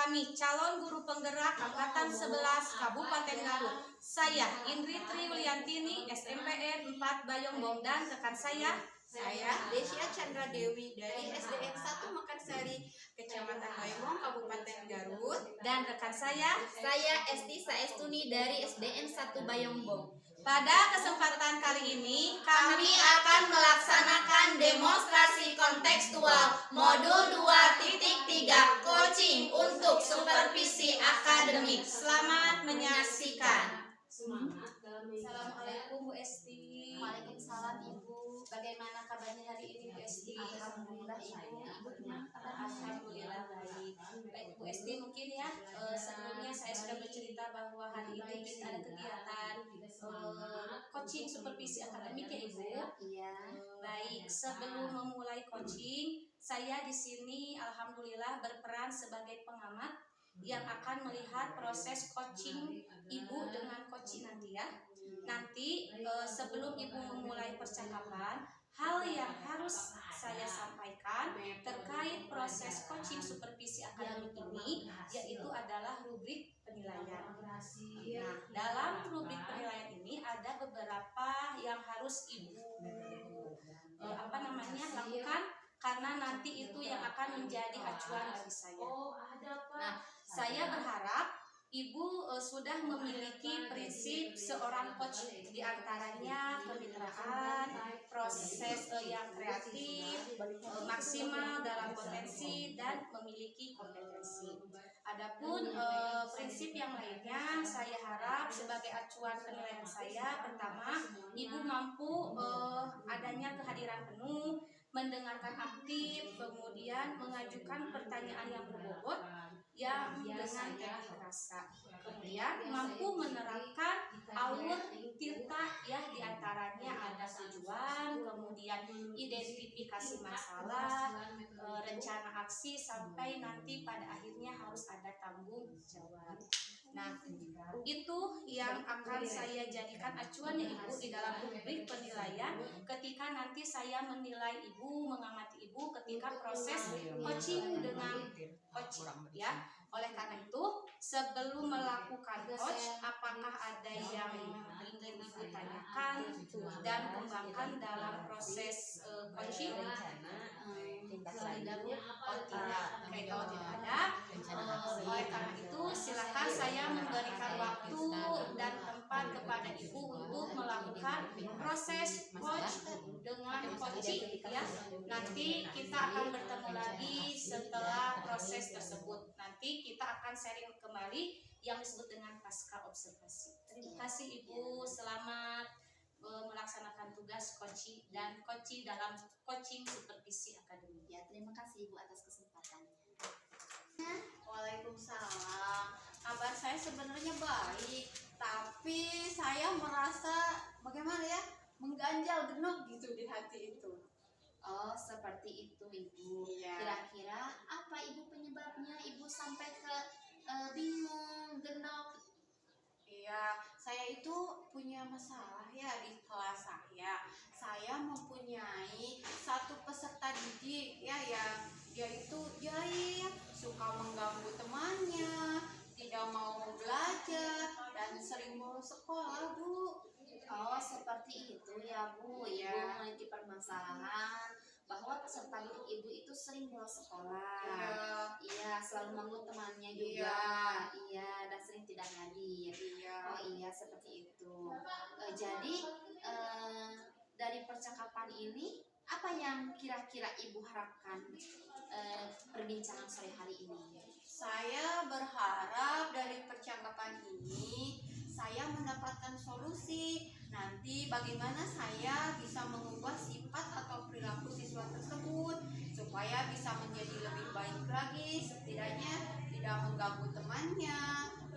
kami calon guru penggerak angkatan 11 Kabupaten Garut. Saya Indri Triuliantini, SMPN 4 Bayongbong, dan rekan saya Desya Chandra Dewi dari SDN 1 Mekarsari, Kecamatan Bayongbong, Kabupaten Garut. dan rekan saya Esti Saestuni dari SDN 1 Bayongbong. Pada kesempatan kali ini Kami akan melaksanakan demonstrasi kontekstual modul 2.3 coaching untuk supervisi akademik. Selamat menyaksikan. Assalamualaikum Bu Esti. Waalaikumsalam Ibu. Bagaimana kabarnya hari ini Bu Esti? Alhamdulillah Ibu. Alhamdulillah baik. Baik Bu Esti, mungkin ya sebelumnya saya sudah bercerita bahwa hari ini kita ada kegiatan coaching supervisi akademik ya Ibu. Iya. Baik, sebelum memulai coaching, saya di sini alhamdulillah berperan sebagai pengamat yang akan melihat proses coaching Ibu dengan coaching nanti ya. Nanti sebelum Ibu memulai percakapan, hal yang harus saya sampaikan terkait proses coaching supervisi akademik ini yaitu adalah rubrik penilaian. Nah, dalam rubrik penilaian ini ada beberapa yang harus Ibu lakukan, karena nanti itu yang akan menjadi acuan bagi saya. Nah, saya berharap Ibu sudah memiliki prinsip seorang coach, diantaranya kemitraan, proses yang kreatif, maksimal dalam potensi, dan memiliki kompetensi. Adapun prinsip yang lainnya, saya harap sebagai acuan penilaian saya, pertama, Ibu mampu adanya kehadiran penuh, mendengarkan aktif, kemudian mengajukan pertanyaan yang berbobot yang dengan teknik rasa, kemudian mampu menerapkan alur tirta ya, diantaranya ada tujuan, kemudian identifikasi masalah, rencana aksi, sampai nanti pada akhirnya harus ada tanggung jawab. Nah, itu yang akan saya jadikan acuan ya Ibu di dalam rubrik penilaian ketika nanti saya menilai Ibu, mengamati Ibu ketika proses coaching dengan coach ya. Oleh karena itu, sebelum melakukan coach, apakah ada yang ingin Ibu tanyakan dan kembangkan dalam proses coaching? Kalau tidak ada, oleh karena itu silakan saya memberikan waktu dan tempat kepada Ibu untuk melakukan proses coach dengan coaching ya. Nanti kita akan bertemu lagi setelah proses tersebut. Nanti kita akan sharing kembali yang disebut dengan pasca observasi. Terima kasih Ibu, selamat melaksanakan tugas coaching dan coaching dalam coaching supervisi akademik. Ya, terima kasih Ibu atas kesempatannya. Waalaikumsalam. Kabar saya sebenarnya baik, tapi saya merasa bagaimana ya, mengganjal genap gitu di hati itu. Oh, seperti itu Ibu. Iya. Kira-kira apa Ibu penyebabnya Ibu sampai ke bingung, genap? Iya, saya itu punya masalah ya di kelas saya. Saya mempunyai satu peserta didik ya yang dia itu jahil, suka mengganggu temannya, tidak mau belajar, dan sering bolos sekolah, Bu. Oh, seperti itu ya Bu. Ibu Iya. memiliki permasalahan bahwa peserta didik Ibu itu sering bolos sekolah. Iya. Iya, selalu mengganggu temannya juga. Iya, dan sering tidak hadir. Iya. Oh iya, seperti itu. Jadi dari percakapan ini, apa yang kira-kira Ibu harapkan perbincangan sore hari ini? Saya berharap dari percakapan ini saya mendapatkan solusi. Nanti bagaimana saya bisa mengubah sifat atau perilaku siswa tersebut supaya bisa menjadi lebih baik lagi, setidaknya tidak mengganggu temannya,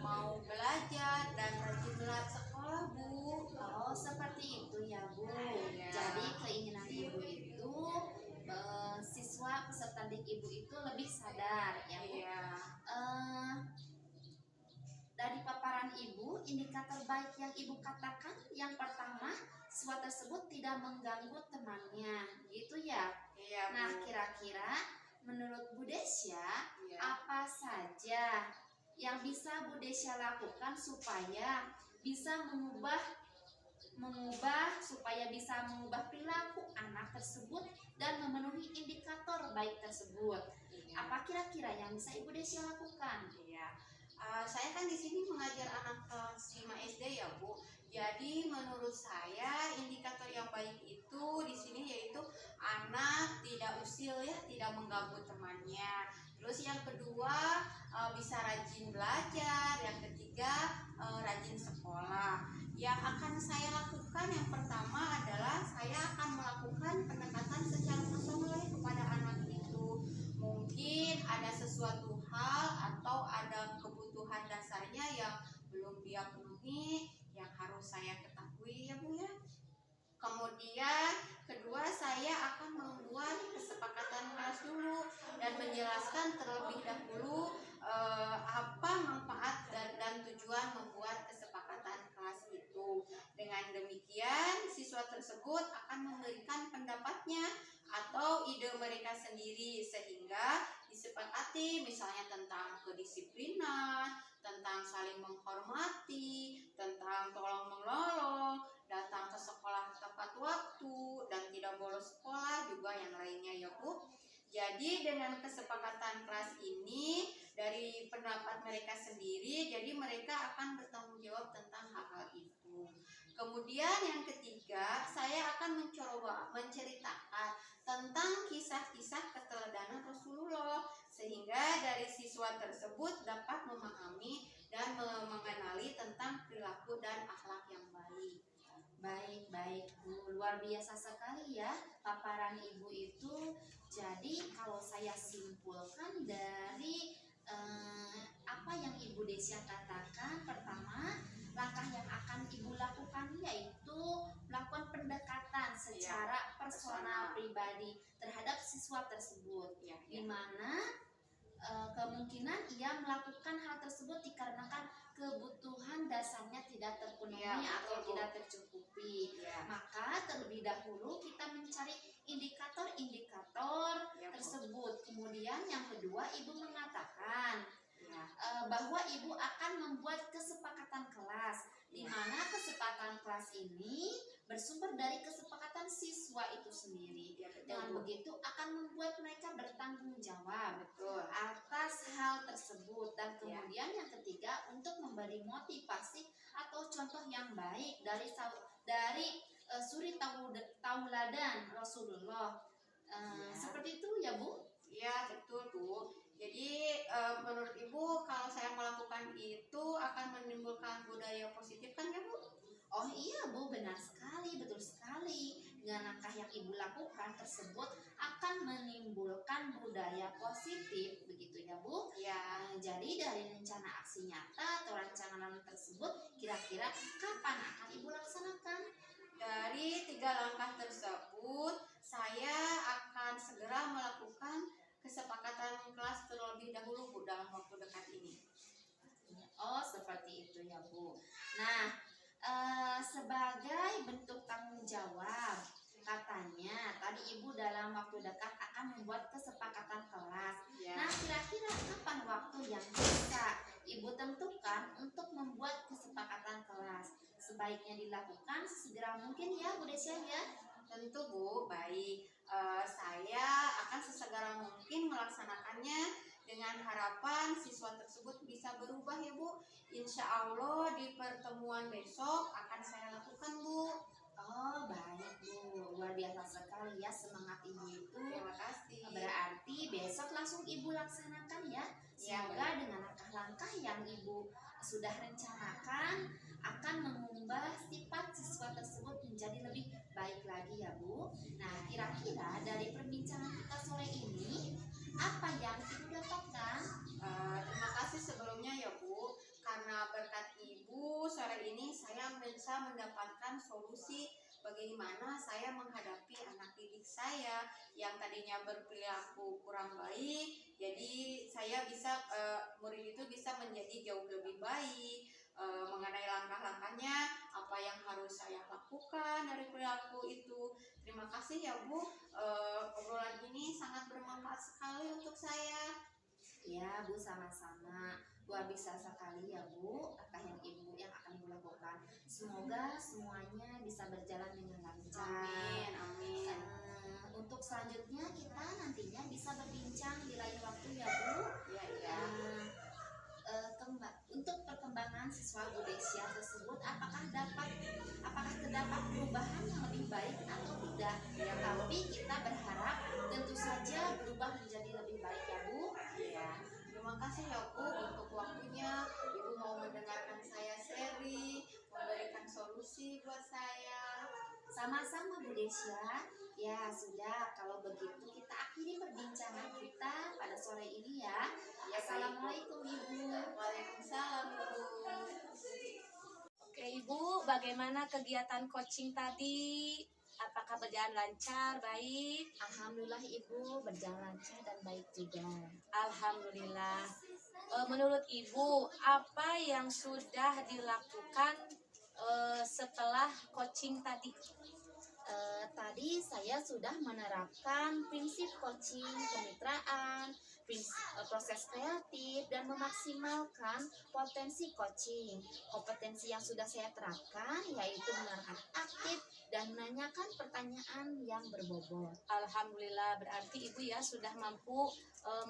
mau belajar dan rajin sekolah, Bu. Oh, seperti itu ya Bu. Iya. Jadi keinginan Ibu itu siswa peserta didik Ibu itu lebih sadar ya Bu. Iya. Dari paparan Ibu, indikator baik yang Ibu katakan yang pertama, siswa tersebut tidak mengganggu temannya, gitu ya. Iya, Bu. Nah, kira-kira menurut Bu Desya, Iya. apa saja yang bisa Bu Desya lakukan supaya bisa mengubah perilaku anak tersebut dan memenuhi indikator baik tersebut? Apa kira-kira yang bisa Ibu Desya lakukan? Iya. Saya kan di sini mengajar anak kelas 5 SD ya Bu. Jadi menurut saya indikator yang baik itu di sini yaitu anak tidak usil ya, tidak mengganggu temannya. Terus yang kedua bisa rajin belajar. Yang ketiga rajin sekolah. Yang akan saya lakukan yang pertama adalah saya akan melakukan pendekatan secara personal ya kepada anak itu. Mungkin ada sesuatu hal atau ada kebutuhan dasarnya yang belum dia penuhi yang harus saya ketahui ya Bu ya. Kemudian kedua saya akan membuat kesepakatan kelas dulu dan menjelaskan terlebih dahulu apa manfaat dan tujuan membuat kesepakatan kelas itu. Dengan demikian siswa tersebut akan memberikan pendapatnya atau ide mereka sendiri sehingga disepakati misalnya tentang kedisiplinan, tentang saling menghormati, tentang tolong menolong, datang ke sekolah tepat waktu dan tidak bolos sekolah juga yang lainnya ya Bu. Jadi dengan kesepakatan kelas ini dari pendapat mereka sendiri, jadi mereka akan bertanggung jawab tentang hal-hal itu. Kemudian yang ketiga, saya akan mencoba menceritakan tentang kisah-kisah keteladanan Rasulullah sehingga dari siswa tersebut dapat memahami dan mengenali tentang perilaku dan akhlak yang baik. Baik Bu, luar biasa sekali ya paparan Ibu itu. Jadi kalau saya simpulkan dari apa yang Ibu Desya katakan, pertama langkah yang akan Ibu lakukan yaitu melakukan pendekatan secara personal pribadi terhadap siswa tersebut, di mana kemungkinan ia melakukan hal tersebut dikarenakan kebutuhan dasarnya tidak terpenuhi atau tidak tercukupi. Maka terlebih dahulu kita mencari indikator-indikator tersebut. Kemudian yang kedua, Ibu mengatakan bahwa Ibu akan membuat kesepakatan kelas, di mana kesepakatan kelas ini bersumber dari kesepakatan siswa itu sendiri. Dengan begitu akan membuat mereka bertanggung jawab atas hal tersebut. Dan kemudian yang ketiga, untuk memberi motivasi atau contoh yang baik dari suri tauladan Rasulullah. Seperti itu ya Bu? Ya betul Bu. Jadi menurut Ibu kalau saya melakukan itu akan menimbulkan budaya positif kan ya Bu? Oh iya Bu, benar sekali, betul sekali. Dengan langkah yang Ibu lakukan tersebut akan menimbulkan budaya positif, begitu ya Bu? Ya. Jadi dari rencana aksi nyata atau rancangan tersebut kira-kira kapan akan Ibu laksanakan? Dari 3 langkah tersebut saya akan segera melakukan kesepakatan kelas terlebih dahulu Bu dalam waktu dekat ini. Oh seperti itu ya Bu. Nah, sebagai bentuk tanggung jawab, katanya tadi Ibu dalam waktu dekat akan membuat kesepakatan kelas. Nah, kira-kira kapan waktu yang bisa Ibu tentukan untuk membuat kesepakatan kelas? Sebaiknya dilakukan sesegera mungkin ya Bu Desya ya? Tentu Bu, baik. Saya akan sesegera mungkin melaksanakannya dengan harapan siswa tersebut bisa berubah ya Bu. Insya Allah di pertemuan besok akan saya lakukan Bu. Oh baik Bu, luar biasa sekali ya semangat Ibu itu. Terima kasih. Berarti besok langsung Ibu laksanakan ya. Semoga dengan langkah-langkah yang Ibu sudah rencanakan akan mengubah sifat siswa tersebut menjadi lebih baik lagi ya Bu. Nah kira-kira dari perbincangan kita sore ini apa yang Ibu dapatkan? Terima kasih sebelumnya ya Bu. Karena berkat Ibu sore ini saya bisa mendapatkan solusi bagaimana saya menghadapi anak didik saya yang tadinya berperilaku kurang baik. Jadi saya bisa murid itu bisa menjadi jauh lebih baik. Mengenai langkah-langkahnya apa yang harus saya lakukan dari perilaku itu. Terima kasih ya Bu, obrolan ini sangat bermanfaat sekali untuk saya. Ya Bu, sama-sama. luar biasa sekali ya Bu, apa yang akan Ibu lakukan. Semoga semuanya bisa berjalan dengan lancar. Amin, amin. Untuk selanjutnya kita nantinya bisa berbincang di lain waktu ya Bu. Ya, ya. Untuk perkembangan siswa Bu Desya tersebut, apakah terdapat perubahan yang lebih baik atau tidak? Ya, tapi kita berharap tentu saja berubah menjadi lebih baik ya Bu. Ya. Terima kasih ya Bu untuk waktunya. Ibu mau mendengarkan saya sharing, memberikan solusi buat saya. Sama-sama Bu Desya. Ya sudah, kalau begitu kita akhiri perbincangan kita pada sore ini ya. Ya, Assalamualaikum Ibu. Waalaikumsalam Ibu. Oke Ibu, bagaimana kegiatan coaching tadi? Apakah berjalan lancar, baik? Alhamdulillah Ibu berjalan lancar dan baik juga. Alhamdulillah. Menurut Ibu, apa yang sudah dilakukan setelah coaching tadi? Tadi saya sudah menerapkan prinsip coaching kemitraan, proses kreatif, dan memaksimalkan potensi coaching. Kompetensi yang sudah saya terapkan yaitu mendengarkan aktif dan menanyakan pertanyaan yang berbobot. Alhamdulillah, berarti Ibu ya sudah mampu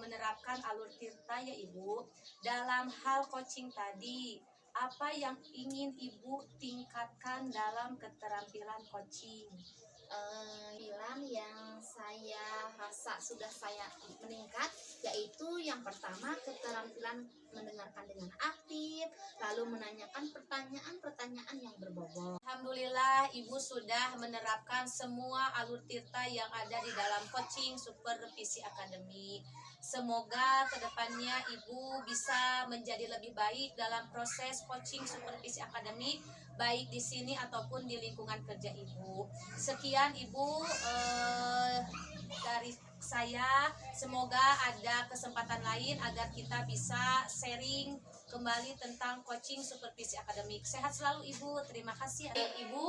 menerapkan alur tirta ya Ibu. Dalam hal coaching tadi, apa yang ingin Ibu tingkatkan dalam keterampilan coaching? Keterampilan yang saya rasa sudah saya meningkat yaitu yang pertama keterampilan mendengarkan dengan aktif, lalu menanyakan pertanyaan-pertanyaan yang berbobot. Alhamdulillah Ibu sudah menerapkan semua alur tirta yang ada di dalam coaching supervisi akademik. Semoga kedepannya Ibu bisa menjadi lebih baik dalam proses coaching supervisi akademik, baik di sini ataupun di lingkungan kerja Ibu. Sekian Ibu dari saya, semoga ada kesempatan lain agar kita bisa sharing kembali tentang coaching supervisi akademik. Sehat selalu Ibu, terima kasih. Ibu,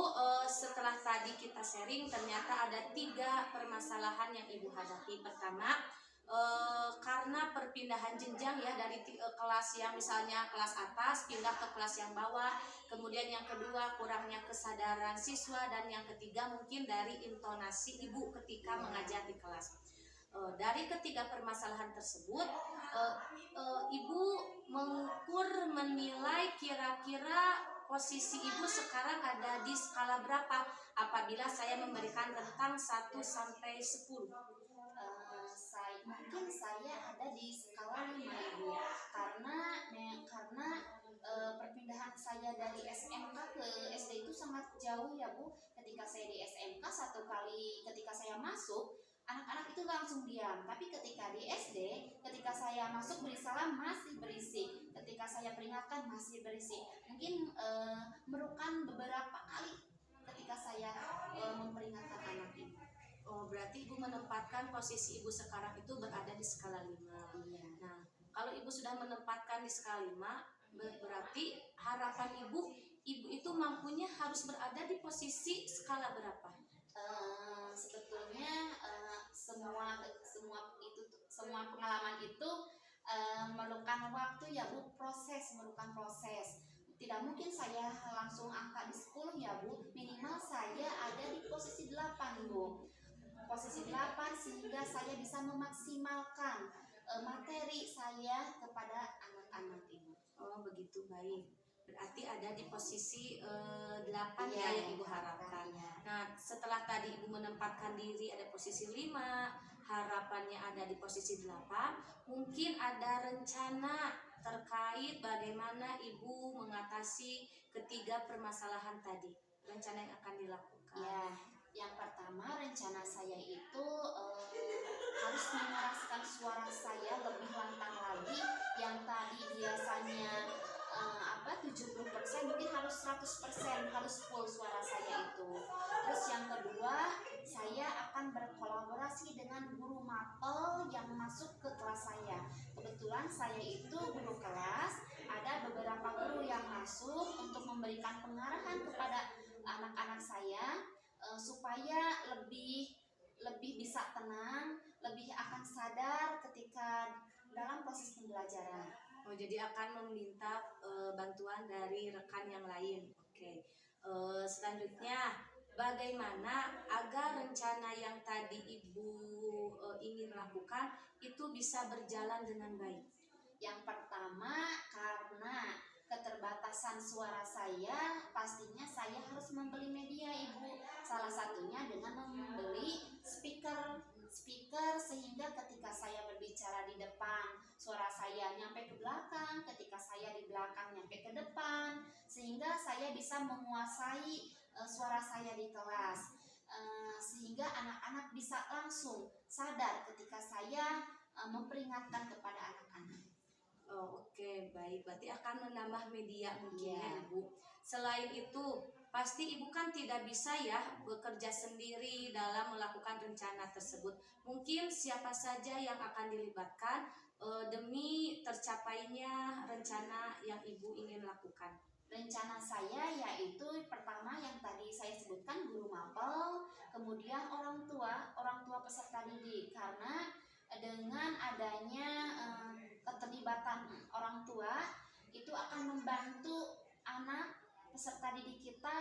setelah tadi kita sharing, ternyata ada 3 permasalahan yang Ibu hadapi. Pertama, karena perpindahan jenjang ya dari kelas yang misalnya kelas atas pindah ke kelas yang bawah, kemudian yang kedua kurangnya kesadaran siswa, dan yang ketiga mungkin dari intonasi Ibu ketika mengajar di kelas. Dari ketiga permasalahan tersebut, Ibu menilai kira-kira posisi Ibu sekarang ada di skala berapa apabila saya memberikan rentang 1 sampai 10? Mungkin saya ada di skala 5 Ibu, karena perpindahan saya dari SMK ke SD itu sangat jauh ya Bu. Ketika saya di SMK ketika saya masuk, anak-anak itu langsung diam, tapi ketika di SD, ketika saya masuk beri salam masih berisik, ketika saya peringatkan masih berisik. Mungkin memerlukan beberapa kali ketika saya memperingatkan anak ini. Oh, berarti Ibu menempatkan posisi Ibu sekarang itu berada di skala 5. Iya. Nah, kalau Ibu sudah menempatkan di skala 5, berarti harapan Ibu itu mampunya harus berada di posisi skala berapa? Sebetulnya semua pengalaman itu memerlukan waktu ya Bu, memerlukan proses. Tidak mungkin saya langsung angka di 10 ya Bu, minimal saya ada di posisi 8 Bu. Posisi 8 sehingga saya bisa memaksimalkan materi saya kepada anak-anak Ibu. Oh, begitu, baik. Berarti ada di posisi 8 Ya, ya yang Ibu harapkan. ya. Nah, setelah tadi Ibu menempatkan diri ada posisi 5, harapannya ada di posisi 8, mungkin ada rencana terkait bagaimana Ibu mengatasi ketiga permasalahan tadi. Rencana yang akan dilakukan. Ya, yang pertama rencana saya itu harus mengeraskan suara saya lebih lantang lagi. Yang tadi biasanya 70%, mungkin harus 100%, harus full suara saya itu. Terus yang kedua, saya akan berkolaborasi dengan guru mapel yang masuk ke kelas saya. Kebetulan saya itu guru kelas, ada beberapa guru yang masuk untuk memberikan pengarahan kepada anak-anak saya supaya lebih bisa tenang, lebih akan sadar ketika dalam proses pembelajaran. Oh, jadi akan meminta bantuan dari rekan yang lain. Oke. Selanjutnya, bagaimana agar rencana yang tadi Ibu ingin lakukan itu bisa berjalan dengan baik? Yang pertama, karena keterbatasan suara saya, pastinya saya harus membeli media, Ibu. Salah satunya dengan membeli speaker sehingga ketika saya berbicara di depan, suara saya nyampe ke belakang, ketika saya di belakang nyampe ke depan, sehingga saya bisa menguasai suara saya di kelas. Sehingga anak-anak bisa langsung sadar ketika saya memperingatkan kepada anak-anak. Oh, oke, baik. Berarti akan menambah media mungkin ya, Iya. Ibu. Selain itu, pasti Ibu kan tidak bisa ya bekerja sendiri dalam melakukan rencana tersebut. Mungkin siapa saja yang akan dilibatkan demi tercapainya rencana yang Ibu ingin lakukan? Rencana saya yaitu pertama yang tadi saya sebutkan guru mapel, kemudian orang tua peserta didik, karena dengan adanya keterlibatan orang tua itu akan membantu anak peserta didik kita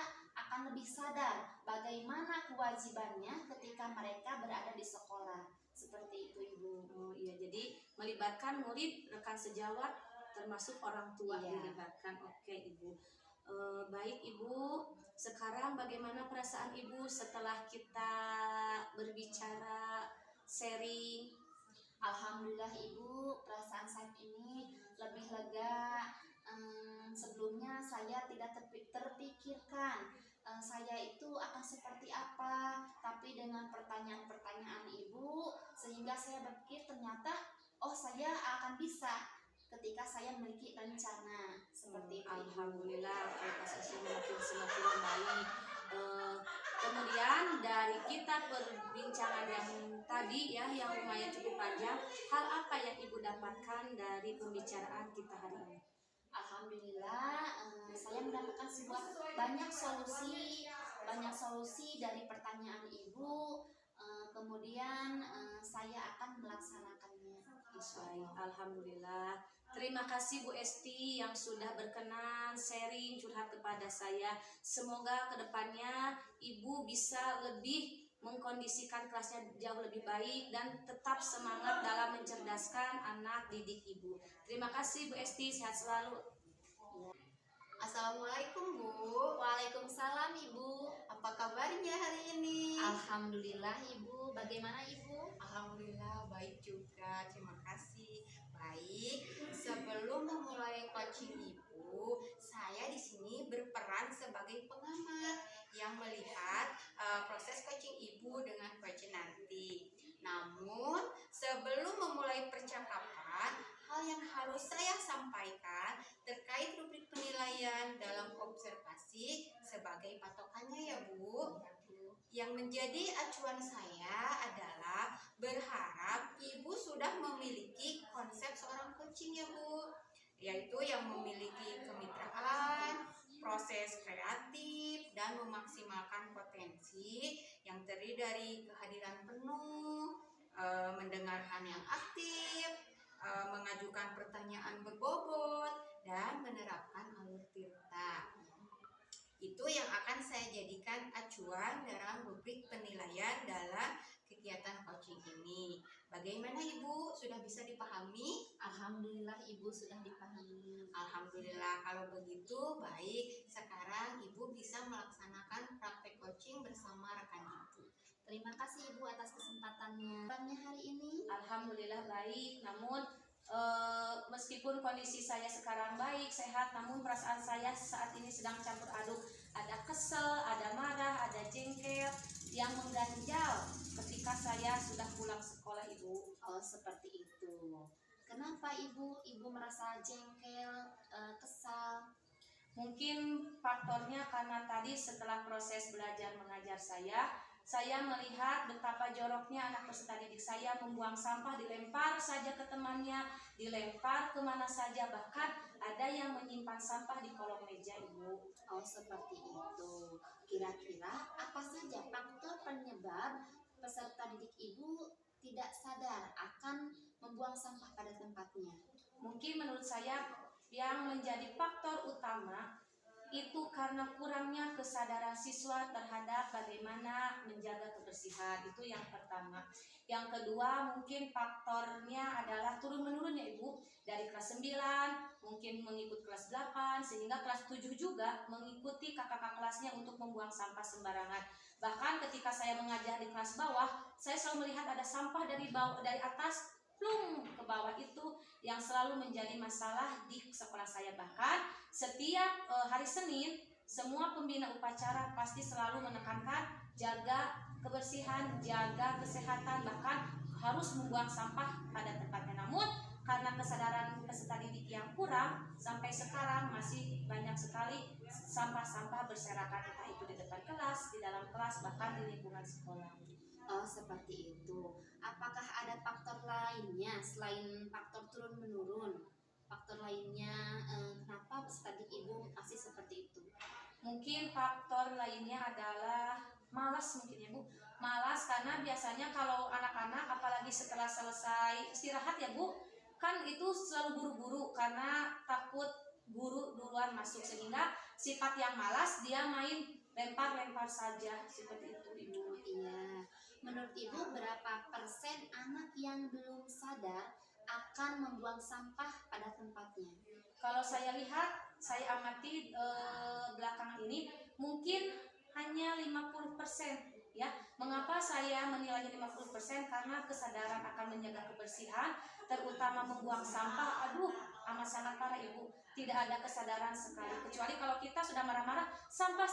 akan lebih sadar bagaimana kewajibannya ketika mereka berada di sekolah. Seperti itu, Ibu. Oh iya, jadi melibatkan murid, rekan sejawat, termasuk orang tua Iya. dilibatkan. Oke, Ibu. Baik, Ibu. Sekarang bagaimana perasaan Ibu setelah kita berbicara, sharing? Alhamdulillah, Ibu, perasaan saat ini lebih lega. Sebelumnya saya tidak terpikirkan saya itu akan seperti apa, tapi dengan pertanyaan-pertanyaan Ibu sehingga saya berpikir ternyata saya akan bisa ketika saya memiliki rencana seperti itu. Alhamdulillah, prestasinya semakin baik. Kemudian dari kita perbincangan yang tadi ya, yang lumayan cukup panjang, hal apa yang Ibu dapatkan dari pembicaraan kita hari ini? Alhamdulillah, saya mendapatkan banyak solusi dari pertanyaan Ibu. Kemudian saya akan melaksanakannya. Baik, alhamdulillah. Terima kasih Bu Esti yang sudah berkenan sharing curhat kepada saya. Semoga kedepannya Ibu bisa lebih mengkondisikan kelasnya jauh lebih baik dan tetap semangat dalam mencerdaskan anak didik Ibu. Terima kasih Bu Esti, sehat selalu. Assalamualaikum Bu. Waalaikumsalam, Ibu. Apa kabarnya hari ini? Alhamdulillah, Ibu. Bagaimana, Ibu? Alhamdulillah baik juga, terima kasih. Baik, sebelum memulai coaching Ibu, saya di sini berperan sebagai pengamat yang melihat proses coaching Ibu dengan coach nanti. Namun, sebelum memulai percakapan, hal yang harus saya sampaikan terkait rubrik penilaian dalam observasi sebagai patokannya ya Bu. Yang menjadi acuan saya adalah berharap Ibu sudah memiliki konsep seorang coaching ya Bu, yaitu yang memiliki kemitraan, proses kreatif, dan memaksimalkan potensi yang terdiri dari kehadiran penuh, mendengarkan yang aktif, mengajukan pertanyaan berbobot, dan menerapkan alur tirta. Itu yang akan saya jadikan acuan dalam rubrik penilaian dalam kegiatan coaching ini. Bagaimana Ibu? Sudah bisa dipahami? Alhamdulillah, Ibu sudah dipahami. Alhamdulillah, kalau begitu baik. Sekarang Ibu bisa melaksanakan praktek coaching bersama rekan Ibu. Terima kasih, Ibu, atas kesempatannya. Hari ini Alhamdulillah baik, namun meskipun kondisi saya sekarang baik, sehat, namun perasaan saya saat ini sedang campur aduk. Ada kesel, ada marah, ada jengkel yang mengganjal ketika saya sudah pulang sekolah, Ibu. Oh, seperti itu. Kenapa, Ibu? Ibu merasa jengkel, kesal? Mungkin faktornya karena tadi setelah proses belajar mengajar saya melihat betapa joroknya anak peserta didik saya membuang sampah, dilempar saja ke temannya, dilempar kemana saja, bahkan ada yang menyimpan sampah di kolong meja, Ibu. Oh, seperti itu. Kira-kira apa saja faktor penyebab peserta didik Ibu tidak sadar akan membuang sampah pada tempatnya? Mungkin menurut saya yang menjadi faktor utama itu karena kurangnya kesadaran siswa terhadap bagaimana menjaga kebersihan. Itu yang pertama. Yang kedua mungkin faktornya adalah turun-menurun ya Ibu. Dari kelas 9 mungkin mengikut kelas 8 sehingga kelas 7 juga mengikuti kakak-kakak kelasnya untuk membuang sampah sembarangan. Bahkan ketika saya mengajar di kelas bawah, saya selalu melihat ada sampah dari bawah, dari atas plung ke bawah, itu yang selalu menjadi masalah di sekolah saya. Bahkan setiap hari Senin semua pembina upacara pasti selalu menekankan jaga kebersihan, jaga kesehatan, bahkan harus membuang sampah pada tempatnya. Namun karena kesadaran peserta didik yang kurang, sampai sekarang masih banyak sekali sampah-sampah berserakan, entah itu di depan kelas, di dalam kelas, bahkan di lingkungan sekolah. Oh, seperti itu. Apakah ada faktor lainnya selain faktor turun-menurun? Faktor lainnya kenapa peserta didik Ibu masih seperti itu? Mungkin faktor lainnya adalah malas mungkin ya Bu. Malas karena biasanya kalau anak-anak apalagi setelah selesai istirahat ya Bu, kan itu selalu buru-buru karena takut guru duluan masuk, sehingga sifat yang malas dia main lempar-lempar saja seperti itu Ibu. Iya. Menurut Ibu berapa persen anak yang belum sadar akan membuang sampah pada tempatnya? Kalau saya lihat, saya amati belakangan ini mungkin hanya 50% ya. Mengapa saya menilainya 50%? Karena kesadaran akan menjaga kebersihan, terutama membuang sampah, aduh amat sangat parah Ibu. Tidak ada kesadaran sekali, kecuali kalau kita sudah marah-marah, sampah,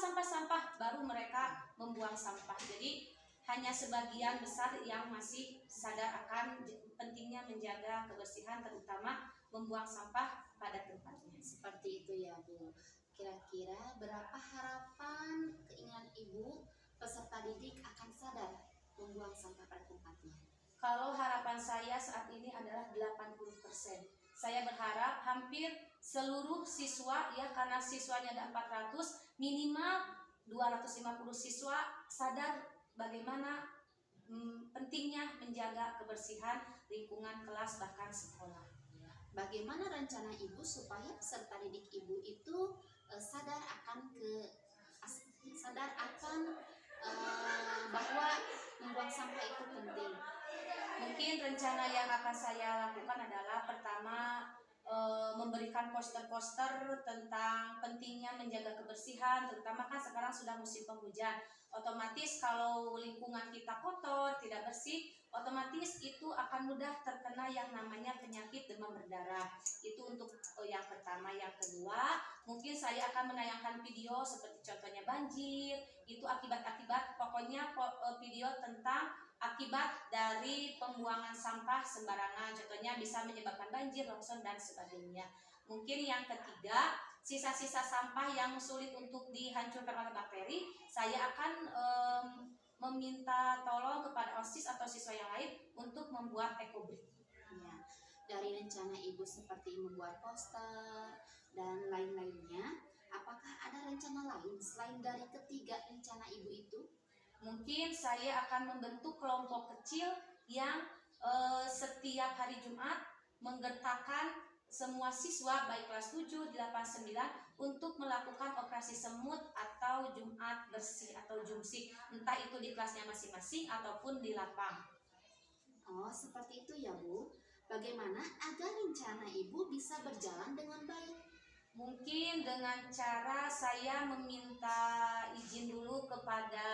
baru mereka membuang sampah. Jadi hanya sebagian besar yang masih sadar akan pentingnya menjaga kebersihan, terutama membuang sampah pada tempatnya. Seperti itu ya Bu. Kira-kira berapa harapan keinginan Ibu peserta didik akan sadar membuang sampah pada tempatnya? Kalau harapan saya saat ini adalah 80%. Saya berharap hampir seluruh siswa ya, karena siswanya ada 400, minimal 250 siswa sadar bagaimana pentingnya menjaga kebersihan lingkungan kelas bahkan sekolah. Bagaimana rencana Ibu supaya peserta didik Ibu itu sadar akan bahwa membuang sampah itu penting? Mungkin rencana yang akan saya lakukan adalah pertama memberikan poster-poster tentang pentingnya menjaga kebersihan, terutama kan sekarang sudah musim penghujan. Otomatis kalau lingkungan kita kotor, tidak bersih, otomatis itu akan mudah terkena yang namanya penyakit demam berdarah. Itu untuk yang pertama. Yang kedua, mungkin saya akan menayangkan video seperti contohnya banjir, itu akibat-akibat, pokoknya video tentang akibat dari pembuangan sampah sembarangan, contohnya bisa menyebabkan banjir, longsor, dan sebagainya. Mungkin yang ketiga, sisa-sisa sampah yang sulit untuk dihancurkan oleh bakteri, saya akan meminta tolong kepada OSIS atau siswa yang lain untuk membuat ekobrik. Ya, dari rencana Ibu seperti membuat poster dan lain-lainnya, apakah ada rencana lain selain dari ketiga rencana Ibu itu? Mungkin saya akan membentuk kelompok kecil yang setiap hari Jumat menggertakkan semua siswa baik kelas 7, 8, 9 untuk melakukan operasi semut atau Jumat bersih atau jumsik, entah itu di kelasnya masing-masing ataupun di lapang. Oh, seperti itu ya Bu. Bagaimana agar rencana Ibu bisa berjalan dengan baik? Mungkin dengan cara saya meminta izin dulu kepada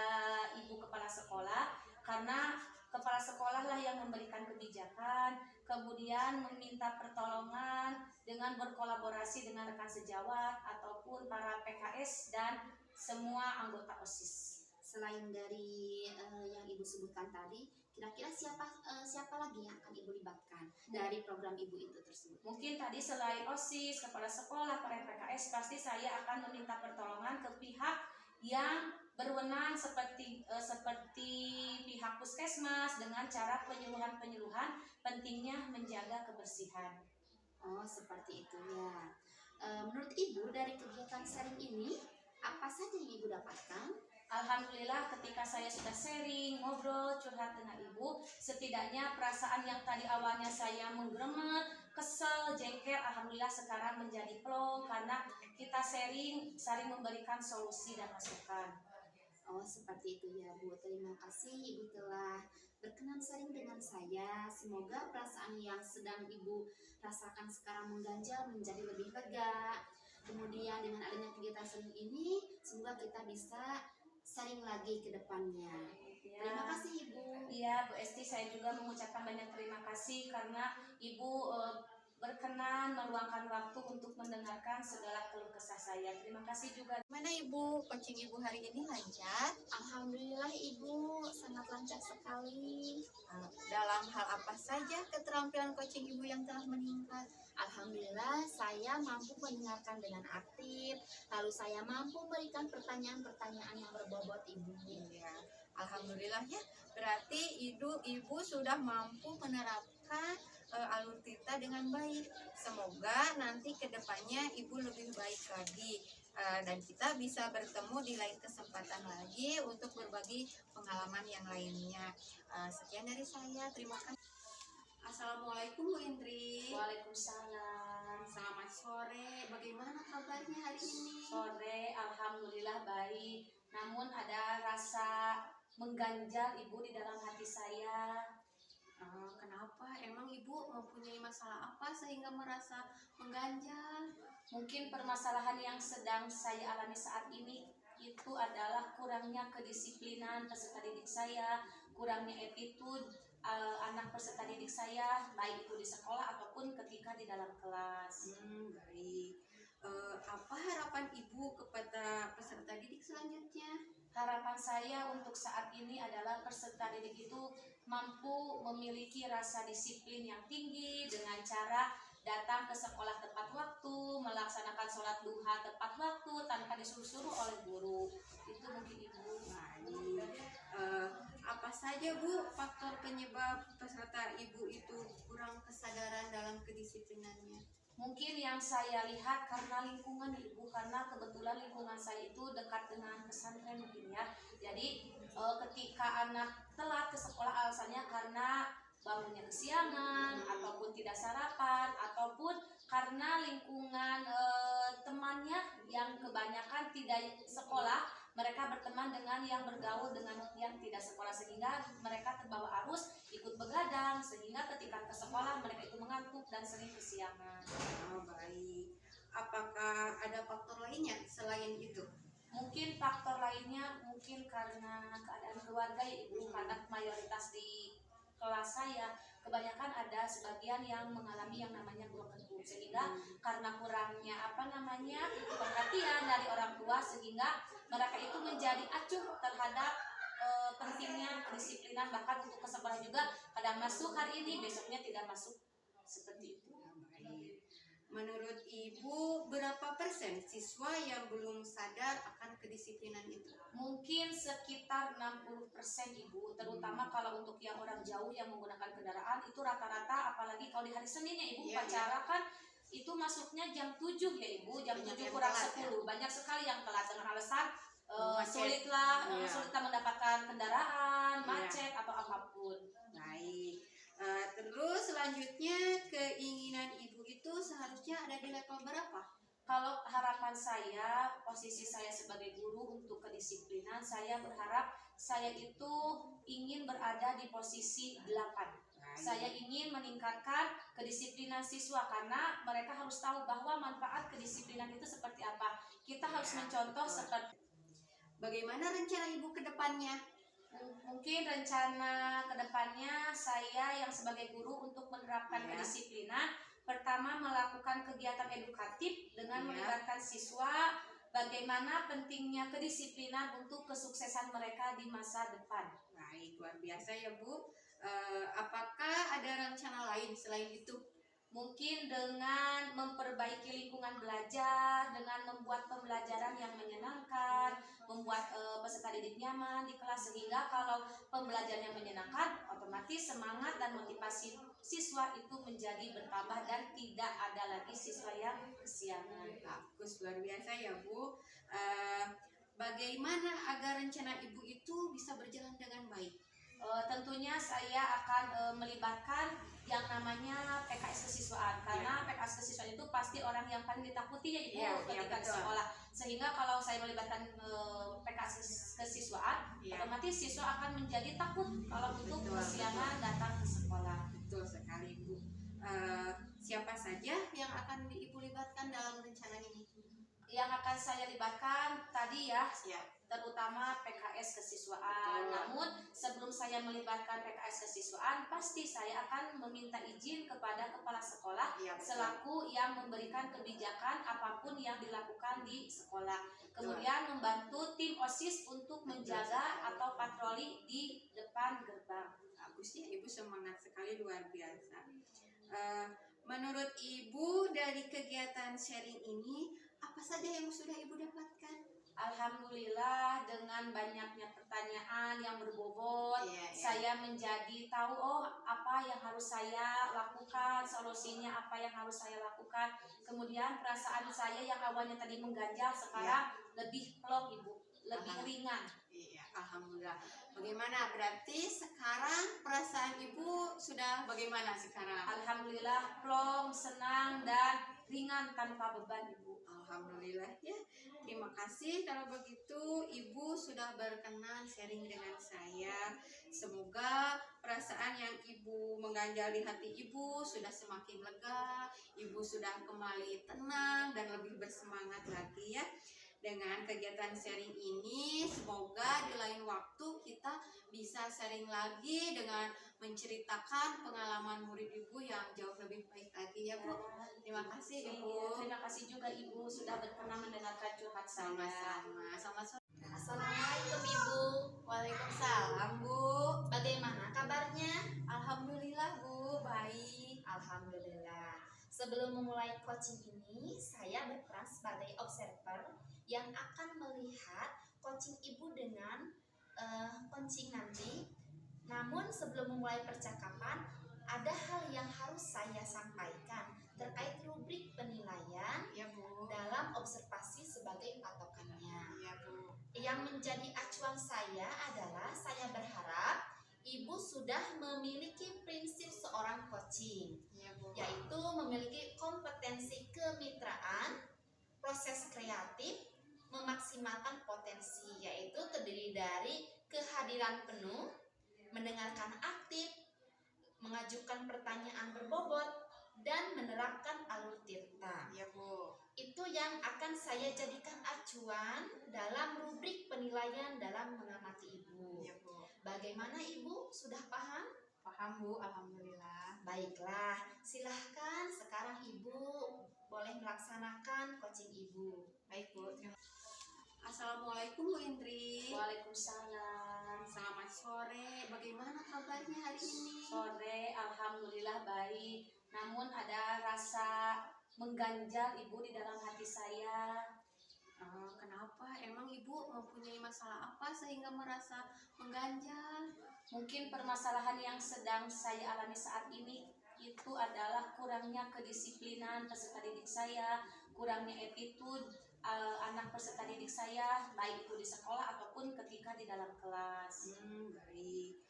ibu kepala sekolah, karena kepala sekolah lah yang memberikan kebijakan, kemudian meminta pertolongan dengan berkolaborasi dengan rekan sejawat ataupun para PKS dan semua anggota OSIS. Selain dari yang Ibu sebutkan tadi, kira-kira siapa lagi yang akan Ibu libatkan dari program Ibu itu tersebut? Mungkin tadi selain OSIS, kepala sekolah, para PKS, pasti saya akan meminta pertolongan ke pihak yang berwenang seperti pihak puskesmas dengan cara penyuluhan pentingnya menjaga kebersihan. Oh, seperti itu ya. Menurut Ibu dari kegiatan sharing ini, apa saja yang Ibu dapatkan? Alhamdulillah ketika saya sudah sharing, ngobrol, curhat dengan ibu, setidaknya perasaan yang tadi awalnya saya menggremet, kesel, jengkel, alhamdulillah sekarang menjadi plong karena kita sharing, saling memberikan solusi dan masukan. Oh, seperti itu ya Bu. Terima kasih Ibu telah berkenan sharing dengan saya. Semoga perasaan yang sedang Ibu rasakan sekarang mengganjal menjadi lebih lega. Kemudian dengan adanya kegiatan sharing ini, semoga kita bisa sharing lagi ke depannya. Terima kasih Ibu. Iya Bu Esti, saya juga mengucapkan banyak terima kasih karena Ibu berkenan meluangkan waktu untuk mendengarkan segala keluh kesah saya. Terima kasih juga. Mana Ibu, coaching Ibu hari ini lancar? Alhamdulillah Ibu, sangat lancar sekali. Dalam hal apa saja keterampilan coaching Ibu yang telah meningkat? Alhamdulillah saya mampu mendengarkan dengan aktif, lalu saya mampu memberikan pertanyaan-pertanyaan yang berbobot Ibu. Iya, alhamdulillah ya. Berarti ibu sudah mampu menerapkan alur tita dengan baik. Semoga nanti kedepannya ibu lebih baik lagi. Dan kita bisa bertemu di lain kesempatan lagi untuk berbagi pengalaman yang lainnya. Sekian dari saya, terima kasih. Assalamualaikum Bu Indri. Waalaikumsalam. Selamat sore, bagaimana kabarnya hari ini? Sore, alhamdulillah baik. Namun ada rasa mengganjal Ibu di dalam hati saya. Kenapa? Emang Ibu mempunyai masalah apa sehingga merasa mengganjal? Mungkin permasalahan yang sedang saya alami saat ini itu adalah kurangnya kedisiplinan peserta didik saya, kurangnya attitude anak peserta didik saya, baik itu di sekolah ataupun ketika di dalam kelas. Baik. Apa harapan Ibu kepada peserta didik selanjutnya? Harapan saya untuk saat ini adalah peserta didik itu mampu memiliki rasa disiplin yang tinggi dengan cara datang ke sekolah tepat waktu, melaksanakan sholat duha tepat waktu tanpa disuruh-suruh oleh guru. Itu mungkin Ibu. Apa saja Bu faktor penyebab peserta Ibu itu kurang kesadaran dalam kedisiplinannya? Mungkin yang saya lihat karena lingkungan Ibu, karena kebetulan lingkungan saya itu dekat dengan pesantren mungkin ya. Jadi ketika anak telat ke sekolah alasannya karena bangunnya kesiangan ataupun tidak sarapan ataupun karena lingkungan temannya yang kebanyakan tidak sekolah, mereka berteman dengan yang bergaul dengan yang tidak sekolah sehingga mereka terbawa arus ikut begadang sehingga ketika ke sekolah mereka itu mengantuk dan sering kesiangan. Baik. Apakah ada faktor lainnya selain itu? Mungkin faktor lainnya mungkin karena keadaan keluarga ya Ibu, karena mayoritas di kelas saya kebanyakan ada sebagian yang mengalami yang namanya broken home sehingga karena kurangnya perhatian dari orang tua sehingga mereka itu menjadi acuh terhadap pentingnya kedisiplinan, bahkan untuk ke sekolah juga kadang masuk hari ini besoknya tidak masuk, seperti itu. Menurut Ibu, berapa persen siswa yang belum sadar akan kedisiplinan itu? Mungkin sekitar 60% Ibu, terutama kalau untuk yang orang jauh yang menggunakan kendaraan itu rata-rata, apalagi kalau di hari Senin ya Ibu, upacara kan itu masuknya jam 7 ya Ibu, jam 7 kurang 10. Banyak sekali yang telat dengan alasan sulit mendapatkan kendaraan, macet atau apapun. Baik. Terus selanjutnya keinginan Ibu itu seharusnya ada di level berapa? Kalau harapan saya, posisi saya sebagai guru untuk kedisiplinan, saya berharap saya itu ingin berada di posisi 8. Saya ingin meningkatkan kedisiplinan siswa karena mereka harus tahu bahwa manfaat kedisiplinan itu seperti apa. Kita harus mencontoh seperti. Bagaimana rencana Ibu ke depannya? Mungkin rencana kedepannya saya yang sebagai guru untuk menerapkan kedisiplinan, pertama melakukan kegiatan edukatif dengan melibatkan siswa bagaimana pentingnya kedisiplinan untuk kesuksesan mereka di masa depan. Baik, luar biasa ya Bu. Apakah ada rencana lain selain itu? Mungkin dengan memperbaiki lingkungan belajar, dengan membuat pembelajaran yang menyenangkan, membuat peserta didik nyaman di kelas sehingga kalau pembelajaran yang menyenangkan, otomatis semangat dan motivasi siswa itu menjadi bertambah dan tidak ada lagi siswa yang kesiangan. Bagus, luar biasa ya Bu. bagaimana agar rencana ibu itu bisa berjalan dengan baik? Tentunya saya akan melibatkan yang namanya PKS kesiswaan, karena PKS kesiswaan itu pasti orang yang paling ditakuti ya Ibu ketika di sekolah. Sehingga kalau saya melibatkan PKS kesiswaan, otomatis siswa akan menjadi takut kalau untuk kesiangan datang ke sekolah. Betul sekali Bu. Siapa saja yang akan Ibu libatkan dalam rencana ini? Yang akan saya libatkan tadi ya, terutama PKS kesiswaan. Namun sebelum saya melibatkan PKS kesiswaan, pasti saya akan meminta izin kepada kepala sekolah selaku yang memberikan kebijakan apapun yang dilakukan di sekolah. Kemudian membantu tim OSIS untuk menjaga atau patroli di depan gerbang. Bagus ya, Ibu semangat sekali, luar biasa. Menurut Ibu dari kegiatan sharing ini, apa saja yang sudah Ibu dapatkan? Alhamdulillah, dengan banyaknya pertanyaan yang berbobot, saya menjadi tahu apa yang harus saya lakukan, solusinya apa yang harus saya lakukan. Kemudian perasaan saya yang awalnya tadi mengganjal sekarang lebih plong Ibu, lebih ringan. Iya, alhamdulillah. Bagaimana? Berarti sekarang perasaan Ibu sudah bagaimana sekarang? Alhamdulillah plong, senang dan ringan tanpa beban Ibu. Alhamdulillah ya. Terima kasih kalau begitu Ibu sudah berkenan sharing dengan saya. Semoga perasaan yang Ibu mengganjal di hati Ibu sudah semakin lega. Ibu sudah kembali tenang dan lebih bersemangat lagi ya. Dengan kegiatan sharing ini, semoga di lain waktu kita bisa sharing lagi dengan menceritakan pengalaman murid Ibu yang jauh lebih baik lagi ya Bu. Terima kasih Ibu. Terima kasih juga Ibu sudah berkenan mendengarkan curhat saya. Sama-sama. Assalamualaikum Ibu. Waalaikumsalam Bu. Bagaimana kabarnya? Alhamdulillah Bu, baik. Alhamdulillah. Sebelum memulai coaching ini, saya berperan sebagai observer yang akan melihat coaching Ibu dengan coaching nanti. Namun sebelum memulai percakapan, ada hal yang harus saya sampaikan terkait rubrik penilaian Ya Bu. dalam observasi sebagai patokannya. Ya Bu. Yang menjadi acuan saya adalah saya berharap Ibu sudah memiliki prinsip seorang coaching, Ya Bu. yaitu memiliki kompetensi kemitraan, proses kreatif, memaksimalkan potensi, yaitu terdiri dari kehadiran penuh, mendengarkan aktif, mengajukan pertanyaan berbobot, dan menerapkan alur tirta. Ya Bu. Itu yang akan saya jadikan acuan dalam rubrik penilaian dalam mengamati Ibu. Ya Bu. Bagaimana Ibu? Sudah paham? Paham Bu, alhamdulillah. Baiklah, silahkan sekarang Ibu boleh melaksanakan coaching Ibu. Baik Bu. Assalamualaikum Bu Indri. Waalaikumsalam. Selamat sore. Bagaimana kabarnya hari ini? Sore, alhamdulillah baik. Namun ada rasa mengganjal Ibu di dalam hati saya. Kenapa? Emang Ibu mempunyai masalah apa sehingga merasa mengganjal? Mungkin permasalahan yang sedang saya alami saat ini itu adalah kurangnya kedisiplinan peserta didik saya, kurangnya attitude anak peserta didik saya, baik itu di sekolah ataupun ketika di dalam kelas. Baik.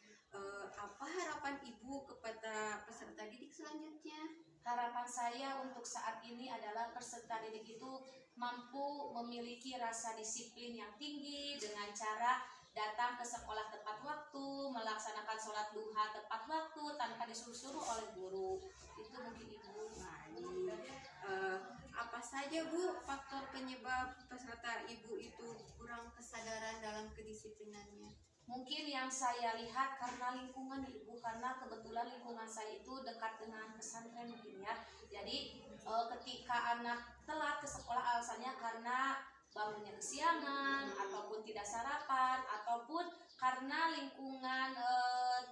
Apa harapan Ibu kepada peserta didik selanjutnya? Harapan saya untuk saat ini adalah peserta didik itu mampu memiliki rasa disiplin yang tinggi dengan cara datang ke sekolah tepat waktu, melaksanakan sholat duha tepat waktu tanpa disuruh-suruh oleh guru. Itu mungkin Ibu. Baik. Apa saja Bu faktor penyebab peserta Ibu itu kurang kesadaran dalam kedisiplinannya? Mungkin yang saya lihat karena lingkungan Ibu, karena kebetulan lingkungan saya itu dekat dengan pesantren mungkin ya. Jadi ketika anak telat ke sekolah alasannya karena bangunnya kesiangan ataupun tidak sarapan ataupun karena lingkungan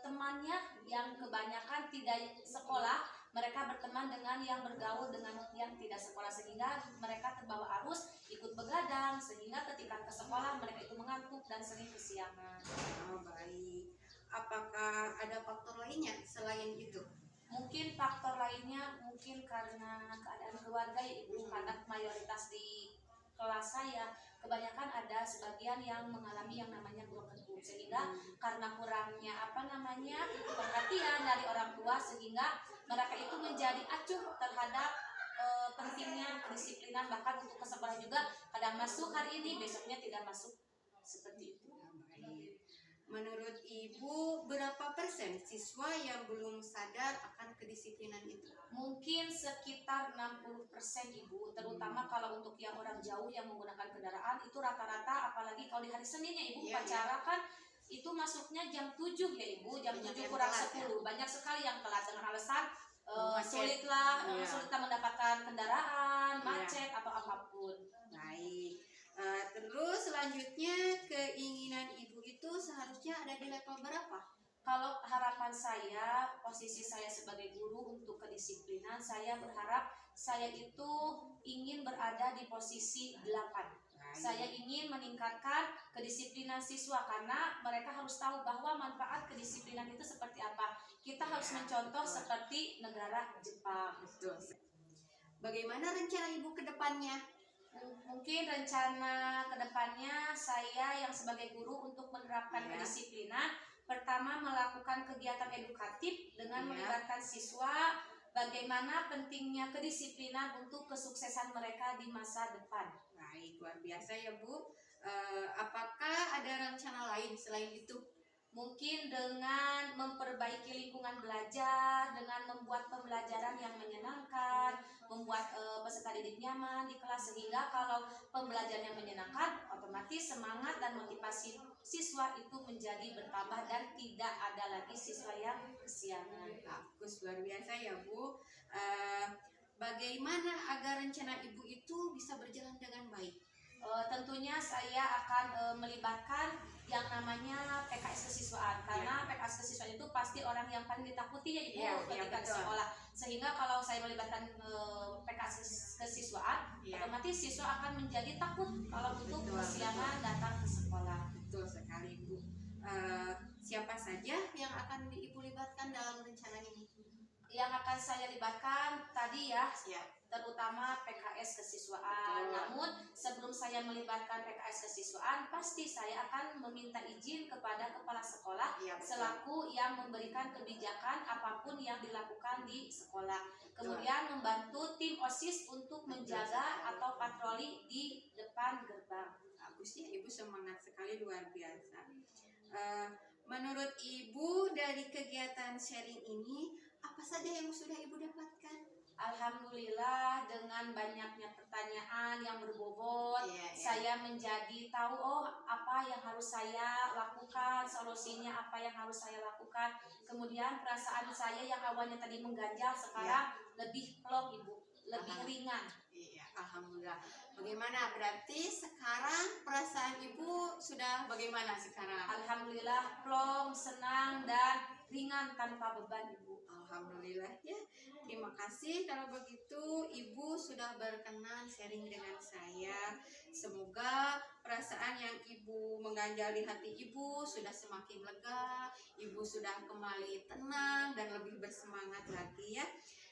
temannya yang kebanyakan tidak sekolah, mereka berteman dengan yang bergaul dengan yang tidak sekolah sehingga mereka terbawa arus ikut begadang sehingga ketika ke sekolah mereka itu mengantuk dan sering kesiangan. Baik. Apakah ada faktor lainnya selain itu? Mungkin faktor lainnya mungkin karena keadaan keluarga ya Ibu, karena mayoritas di kelas saya kebanyakan ada sebagian yang mengalami yang namanya broken home, sehingga karena kurangnya perhatian dari orang tua, sehingga mereka itu menjadi acuh terhadap pentingnya kedisiplinan, bahkan untuk ke sekolah juga kadang masuk hari ini besoknya tidak masuk, seperti itu. Menurut Ibu, berapa persen siswa yang belum sadar akan kedisiplinan itu? Mungkin sekitar 60% Ibu, terutama kalau untuk yang orang jauh yang menggunakan kendaraan itu rata-rata, apalagi kalau di hari Senin ya Ibu, upacara kan itu masuknya jam 7 ya Ibu, jam 7 kurang 10. Banyak sekali yang telat dengan alasan sulitlah mendapatkan kendaraan, macet atau apapun. Baik. Terus selanjutnya, keinginan Ibu itu seharusnya ada di level berapa? Kalau harapan saya, posisi saya sebagai guru untuk kedisiplinan, saya berharap saya itu ingin berada di posisi 8. Saya ingin meningkatkan kedisiplinan siswa, karena mereka harus tahu bahwa manfaat kedisiplinan itu seperti apa. Kita harus mencontoh seperti negara Jepang. Bagaimana rencana Ibu ke depannya? Mungkin rencana kedepannya saya yang sebagai guru untuk menerapkan kedisiplinan, pertama melakukan kegiatan edukatif dengan melibatkan siswa, bagaimana pentingnya kedisiplinan untuk kesuksesan mereka di masa depan. Baik, luar biasa ya Bu. Apakah ada rencana lain selain itu? Mungkin dengan memperbaiki lingkungan belajar, dengan membuat pembelajaran yang menyenangkan, membuat peserta didik nyaman di kelas, sehingga kalau pembelajaran yang menyenangkan, otomatis semangat dan motivasi siswa itu menjadi bertambah dan tidak ada lagi siswa yang kesiangan. Bagus, luar biasa ya Bu. Bagaimana agar rencana Ibu itu bisa berjalan dengan baik? Tentunya saya akan melibatkan yang namanya PKS kesiswaan, karena PKS kesiswaan itu pasti orang yang paling ditakuti ya Ibu ketika di sekolah, sehingga kalau saya melibatkan PKS kesiswaan, otomatis siswa akan menjadi takut kalau untuk kesiangan datang ke sekolah. Betul sekali Bu. Siapa saja yang akan Ibu libatkan dalam rencana ini? Yang akan saya libatkan tadi terutama PKS kesiswaan. Namun sebelum saya melibatkan PKS kesiswaan, pasti saya akan meminta izin kepada kepala sekolah selaku yang memberikan kebijakan apapun yang dilakukan di sekolah. Kemudian membantu tim OSIS untuk menjaga atau patroli di depan gerbang. Bagus ya Ibu, semangat sekali, luar biasa. Menurut Ibu, dari kegiatan sharing ini apa saja yang sudah Ibu dapatkan? Alhamdulillah, dengan banyaknya pertanyaan yang berbobot, saya menjadi tahu apa yang harus saya lakukan, solusinya apa yang harus saya lakukan. Kemudian perasaan saya yang awalnya tadi mengganjal sekarang lebih plong Ibu, lebih ringan. Alhamdulillah. Bagaimana? Berarti sekarang perasaan Ibu sudah bagaimana sekarang? Alhamdulillah, plong, senang dan ringan tanpa beban Ibu. Alhamdulillah ya. Terima kasih kalau begitu Ibu sudah berkenan sharing dengan saya. Semoga perasaan yang Ibu mengganjal di hati Ibu sudah semakin lega. Ibu sudah kembali tenang dan lebih bersemangat lagi ya.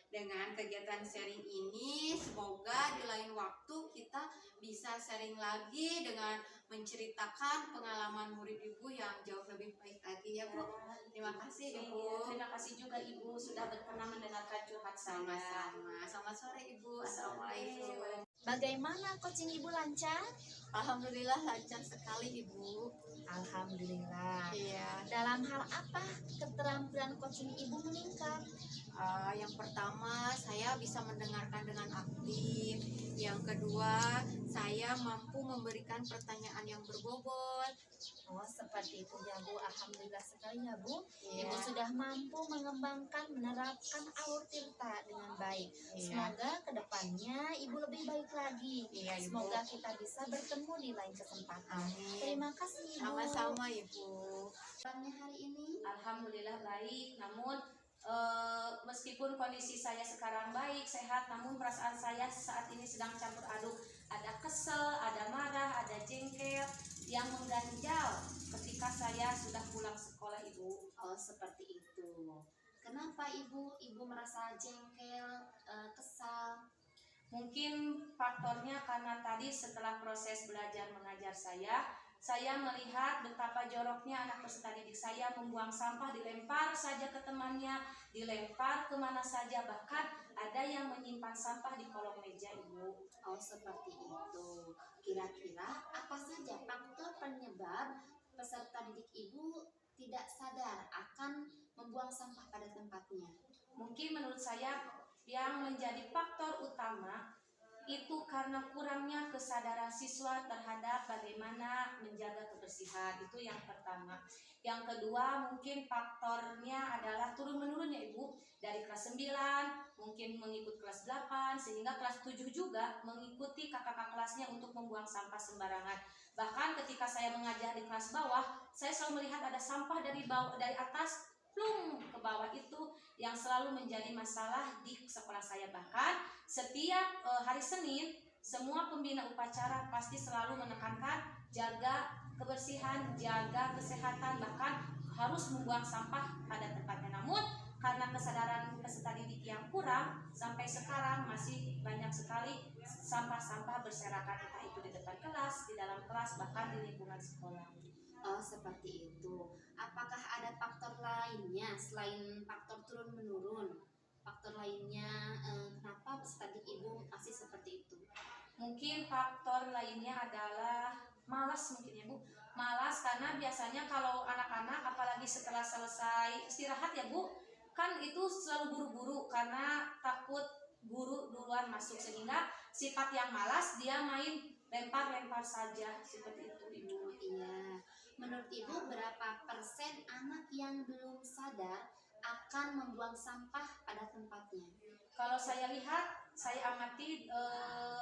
Dengan kegiatan sharing ini, semoga di lain waktu kita bisa sharing lagi dengan menceritakan pengalaman murid Ibu yang jauh lebih baik lagi ya Bu. Terima kasih Ibu. Terima kasih juga Ibu sudah berkenan mendengarkan curhat saya. Sama-sama. Selamat sore Ibu. Assalamualaikum. Bagaimana coaching Ibu lancar? Alhamdulillah lancar sekali Ibu. Alhamdulillah. Iya. Dalam hal apa keterampilan coaching Ibu meningkat? Yang pertama, saya bisa mendengarkan dengan aktif. Yang kedua, saya mampu memberikan pertanyaan yang berbobot. Oh, seperti itu ya Bu. Alhamdulillah sekali ya Bu. Iya. Ibu sudah mampu mengembangkan, menerapkan Alur Tirta dengan baik. Iya. Semoga kedepannya Ibu lebih baik lagi. Iya, Ibu. Semoga kita bisa bertemu di lain kesempatan. Amin. Terima kasih Ibu. Sama-sama Ibu. Kabarnya hari ini? Alhamdulillah baik, namun meskipun kondisi saya sekarang baik, sehat, namun perasaan saya saat ini sedang campur aduk. Ada kesel, ada marah, ada jengkel yang mengganjal ketika saya sudah pulang sekolah Ibu. Oh, seperti itu. Kenapa Ibu? Ibu merasa jengkel, kesal? Mungkin faktornya karena tadi setelah proses belajar mengajar saya melihat betapa joroknya anak peserta didik saya membuang sampah, dilempar saja ke temannya, dilempar kemana saja, bahkan ada yang menyimpan sampah di kolong meja, Ibu. Oh, seperti itu. Kira-kira apa saja faktor penyebab peserta didik Ibu tidak sadar akan membuang sampah pada tempatnya? Mungkin menurut saya yang menjadi faktor utama itu karena kurangnya kesadaran siswa terhadap bagaimana menjaga kebersihan. Itu yang pertama. Yang kedua mungkin faktornya adalah turun-menurunnya, Ibu. Dari kelas 9 mungkin mengikut kelas 8 sehingga kelas 7 juga mengikuti kakak-kakak kelasnya untuk membuang sampah sembarangan. Bahkan ketika saya mengajar di kelas bawah, saya selalu melihat ada sampah dari atas plung ke bawah, itu yang selalu menjadi masalah di sekolah saya. Bahkan setiap hari Senin semua pembina upacara pasti selalu menekankan jaga kebersihan, jaga kesehatan, bahkan harus membuang sampah pada tempatnya. Namun karena kesadaran peserta didik yang kurang, sampai sekarang masih banyak sekali sampah-sampah berserakan, entah itu di depan kelas, di dalam kelas, bahkan di lingkungan sekolah. Oh, seperti itu. Apakah ada faktor lainnya selain faktor turun-menurun? Faktor lainnya kenapa peserta didik Ibu masih seperti itu? Mungkin faktor lainnya adalah malas mungkin, ya Bu. Malas karena biasanya kalau anak-anak apalagi setelah selesai istirahat, ya Bu, kan itu selalu buru-buru karena takut guru duluan masuk, sehingga sifat yang malas dia main lempar-lempar saja, seperti itu, Ibu. Iya. Menurut Ibu berapa persen anak yang belum sadar akan membuang sampah pada tempatnya? Kalau saya lihat, saya amati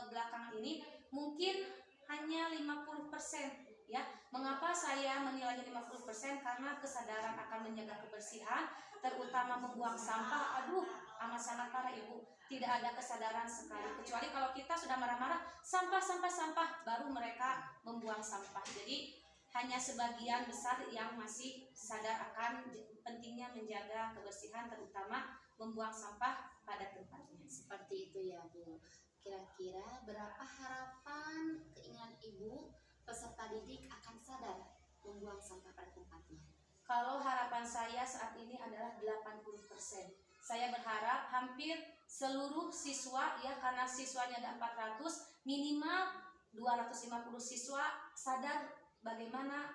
belakangan ini mungkin hanya 50%, ya. Mengapa saya menilainya 50%? Karena kesadaran akan menjaga kebersihan, terutama membuang sampah, aduh amat sangat parah, Ibu. Tidak ada kesadaran sekali, kecuali kalau kita sudah marah-marah, sampah, baru mereka membuang sampah. Jadi hanya sebagian besar yang masih sadar akan pentingnya menjaga kebersihan, terutama membuang sampah pada tempatnya. Seperti itu ya, Bu. Kira-kira berapa harapan keinginan Ibu peserta didik akan sadar membuang sampah pada tempatnya? Kalau harapan saya saat ini adalah 80%. Saya berharap hampir seluruh siswa, ya, karena siswanya ada 400, minimal 250 siswa sadar bagaimana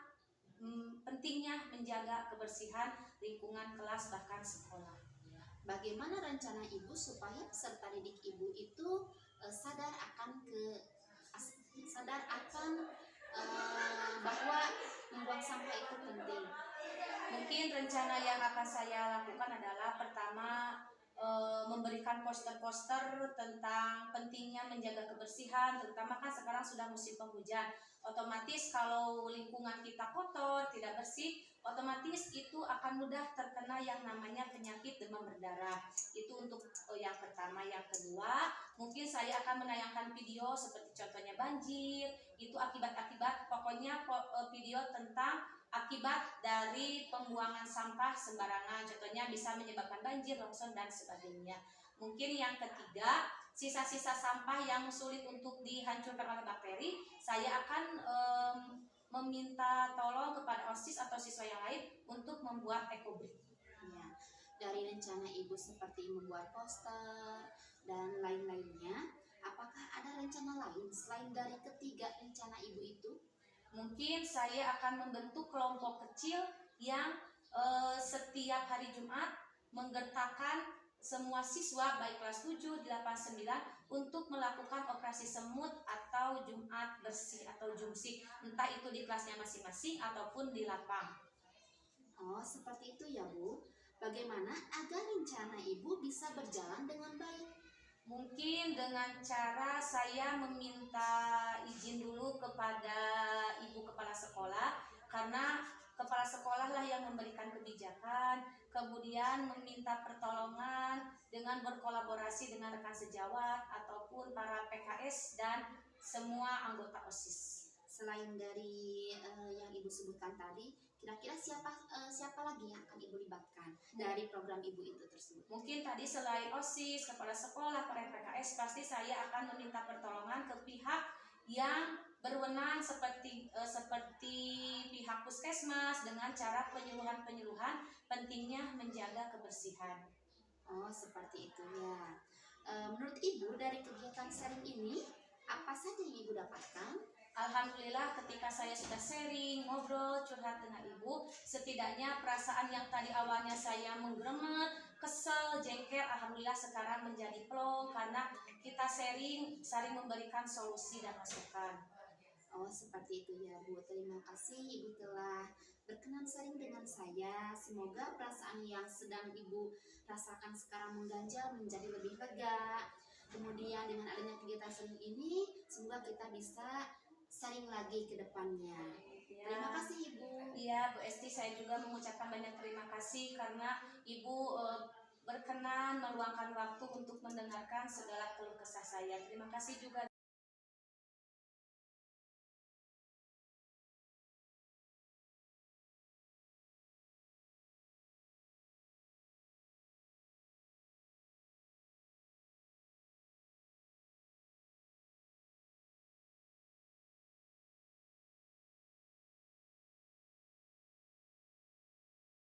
pentingnya menjaga kebersihan lingkungan kelas bahkan sekolah. Bagaimana rencana Ibu supaya peserta didik Ibu itu sadar akan bahwa membuang sampah itu penting? Mungkin rencana yang akan saya lakukan adalah pertama memberikan poster-poster tentang pentingnya menjaga kebersihan, terutama kan sekarang sudah musim penghujan. Otomatis kalau lingkungan kita kotor, tidak bersih, otomatis itu akan mudah terkena yang namanya penyakit demam berdarah. Itu untuk yang pertama. Yang kedua, mungkin saya akan menayangkan video seperti contohnya banjir, itu akibat-akibat, pokoknya video tentang akibat dari pembuangan sampah sembarangan, contohnya bisa menyebabkan banjir, longsor, dan sebagainya. Mungkin yang ketiga, sisa-sisa sampah yang sulit untuk dihancurkan oleh bakteri, saya akan meminta tolong kepada OSIS atau siswa yang lain untuk membuat ekobrik. Ya, dari rencana Ibu seperti membuat poster dan lain-lainnya, apakah ada rencana lain selain dari ketiga rencana Ibu itu? Mungkin saya akan membentuk kelompok kecil yang setiap hari Jumat menggertakkan semua siswa baik kelas 7, 8, 9 untuk melakukan operasi semut atau Jumat bersih atau jumsik, entah itu di kelasnya masing-masing ataupun di lapang. Oh, seperti itu ya, Bu. Bagaimana agar rencana Ibu bisa berjalan dengan baik? Mungkin dengan cara saya meminta izin dulu kepada ibu kepala sekolah, karena kepala sekolah lah yang memberikan kebijakan, kemudian meminta pertolongan dengan berkolaborasi dengan rekan sejawat ataupun para PKS dan semua anggota OSIS. selain dari yang Ibu sebutkan tadi, kira-kira siapa lagi yang akan Ibu libatkan dari program Ibu itu tersebut? Mungkin tadi selain OSIS, kepala sekolah, para PKS, pasti saya akan meminta pertolongan ke pihak yang berwenang seperti pihak puskesmas dengan cara penyuluhan pentingnya menjaga kebersihan. Oh, seperti itu ya. Menurut Ibu dari kegiatan sharing ini, apa saja yang Ibu dapatkan? Alhamdulillah ketika saya sudah sharing, ngobrol, curhat dengan ibu, setidaknya perasaan yang tadi awalnya saya menggremet, kesel, jengkel, alhamdulillah sekarang menjadi plong karena kita saling memberikan solusi dan masukan. Oh, seperti itu ya Bu. Terima kasih Ibu telah berkenan sharing dengan saya. Semoga perasaan yang sedang Ibu rasakan sekarang mengganjal menjadi lebih lega. Kemudian dengan adanya kegiatan sharing ini, semoga kita bisa sharing lagi ke depannya. Terima kasih Ibu. Iya Bu Esti, saya juga mengucapkan banyak terima kasih karena Ibu berkenan meluangkan waktu untuk mendengarkan segala keluh kesah saya. Terima kasih juga